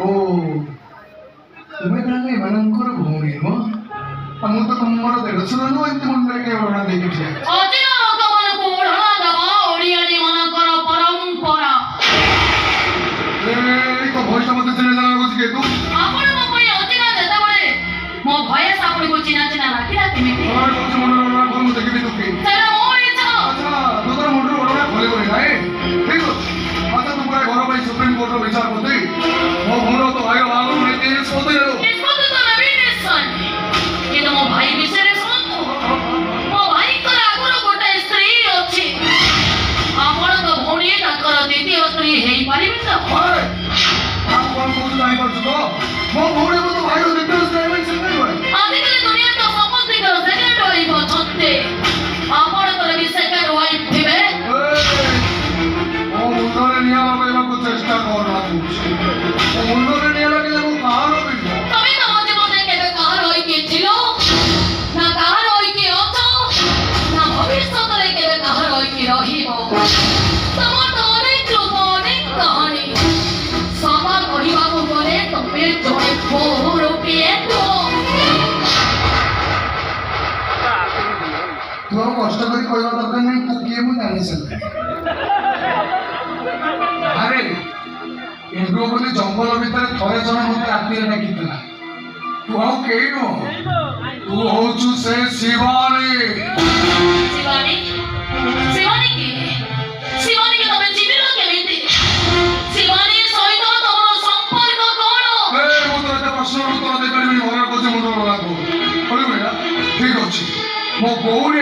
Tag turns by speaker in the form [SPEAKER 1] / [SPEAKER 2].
[SPEAKER 1] ଓ ତୁମେ ତାହେଲେ ଏମାନଙ୍କର ଭଉଣୀ ନୁହଁ? ମୁଁ ତ ତୁମର ଦେଢ଼ଶୁର ନୁହଁ, ଏମିତି ମୁଣ୍ଡରେ କିଏ ଓଢ଼ଣା ଦେଇକି ଠିଆ ହେଇଛି।
[SPEAKER 2] ଅଜିତ ଲୋକମାନଙ୍କୁ ଓଢ଼ଣା ଦେବା ଓଡ଼ିଆଣୀ ମାନଙ୍କର ପରମ୍ପରା।
[SPEAKER 1] ଏଇ ତ ଭଏସଟା ମତେ ଚିହ୍ନା ଚିହ୍ନା ଲାଗୁଛି। କିଏ ତୁ?
[SPEAKER 2] ଆପଣଙ୍କ ପାଇଁ ଅଜିତ ଯେତେବେଳେ ମୋ ଭଏସ ଆପଣଙ୍କୁ ଚିହ୍ନା ଚିହ୍ନା ଲାଗିଲା କେମିତି?
[SPEAKER 1] କହୁଛି ମୁଣ୍ଡରେ ଓଢ଼ଣା ଖୋଲ, ମୁଁ ଦେଖିବି ତୁ କିଏ।
[SPEAKER 2] ସେଟା ମୋ ଇଚ୍ଛା।
[SPEAKER 1] ଆଚ୍ଛା, ତୁ ତୋର ମୁଣ୍ଡରେ ଓଢ଼ଣା ଖୋଲିବନି ନାଇଁ? ଠିକ ଅଛି। ଆଚ୍ଛା, ତୁ ପୁରା ଘର ପାଇଁ ସୁପ୍ରିମକୋର୍ଟର ବିଚାରପତି, ମୋ ଭଉଣୀ ତୋ ଭାଇର ବାହାଘର ନେଇକି ନିଷ୍ପତ୍ତି ନେଲୁ।
[SPEAKER 2] ନିଷ୍ପତ୍ତି ତ ନେବି ନିଶ୍ଚୟ, କିନ୍ତୁ ମୋ ଭାଇ ବିଷୟରେ ଶୁଣନ୍ତୁ। ମୋ ଭାଇଙ୍କର ଆଗରୁ ଗୋଟେ ସ୍ତ୍ରୀ ଅଛି। ଆପଣଙ୍କ ଭଉଣୀ ତାଙ୍କର ଦ୍ୱିତୀୟ ସ୍ତ୍ରୀ ହେଇପାରିବେ ତ?
[SPEAKER 1] ଆଉ କଣ କହୁଛୁ ଜାଣିପାରୁଛୁ ତ? ମୋ ଭଉଣୀକୁ ତୋ ଭାଇର ଦ୍ୱିତୀୟ ସ୍ତ୍ରୀ ହେବେ ସେ କହିବ।
[SPEAKER 2] ଆଜିକାଲି ଦୁନିଆରେ ତ ସମସ୍ତଙ୍କର ସେକେଣ୍ଡ ୱାଇଫ୍ ଅଛନ୍ତି। ଆପଣଙ୍କର ବି ସେକେଣ୍ଡ ୱାଇଫ୍ ଥିବେ।
[SPEAKER 1] ମୋ ମୁଣ୍ଡରେ ନିଆଁ ଲଗାଇବାକୁ ଚେଷ୍ଟା କରନା କହୁଛି। ମୋ ମୁଣ୍ଡରେ ନିଆଁ ଲାଗିଲେ ମୁଁ କାହାର ବି ନୁହଁ।
[SPEAKER 2] ତମେ ତମ ଜୀବନରେ କେବେ କାହାର ହୋଇକି ଥିଲ ନା କାହାର ହୋଇକି ଅଛ ନା ଭବିଷ୍ୟତରେ କେବେ କାହାର ହୋଇକି ରହିବ। ତମର ତ ଅନେକ ଲୋକ ଅନେକ କାହାଣୀ। ସଭା କହିବାକୁ ଗଲେ ତମେ ଜଣେ ବହୁରୂପିଏ ନୁହଁ।
[SPEAKER 1] ତୁ ଆଉ କଷ୍ଟ କରି କହିବା ଦରକାର ନାହିଁ, ତୁ କିଏ ମୁଁ ଜାଣି ସାରିଲିଣି। ଆରେ ଏଣ୍ଡୁଅ ବୋଲି ଜଙ୍ଗଲ ଭିତରେ ଥରେ ଜଣେ ମତେ ରାତିରେ ଡାକିଥିଲା। ତୁ ଆଉ କେହି ନୁହଁ, ତୁ ହଉଛୁ ସେ ଶିବାନୀ।
[SPEAKER 2] ଶିବାନୀ? ଶିବାନୀ କିଏ? ଶିବାନୀକି ତମେ ଚିହ୍ନିଲ କେମିତି? ଶିବାନୀ ସହିତ ତମର ସମ୍ପର୍କ କଣ?
[SPEAKER 1] ମୁଁ ତ ଏତେ ପ୍ରଶ୍ନର ଉତ୍ତର ଦେଇପାରିବିନି। ଘରେ କହୁଛି ମୁଣ୍ଡ ଲଗାକୁ କହିବୁ ଏଇଟା। ଠିକ ଅଛି, ମୋ ଭଉଣୀ